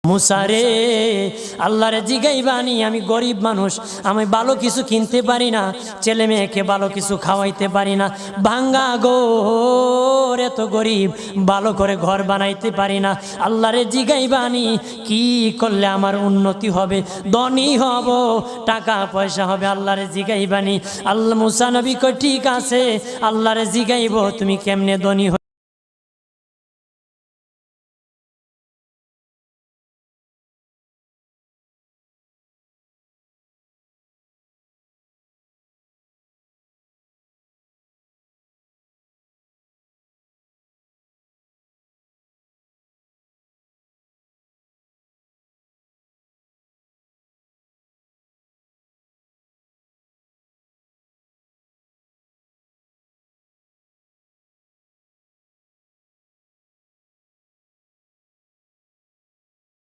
মুসারে আল্লাহরে জিগাইবানি, আমি গরিব মানুষ, আমি ভালো কিছু কিনতে পারি না, ছেলে মেয়েকে ভালো কিছু খাওয়াইতে পারি না, ভাঙ্গা ঘর, এত গরিব, ভালো করে ঘর বানাইতে পারি না। আল্লাহরে জিগাইবানি কি করলে আমার উন্নতি হবে, ধনী হব, টাকা পয়সা হবে। আল্লাহরে জিগাইবানি। আল্লাহ মুসা নবী কই ঠিক আছে, আল্লাহরে জিগাইব তুমি কেমনে ধনী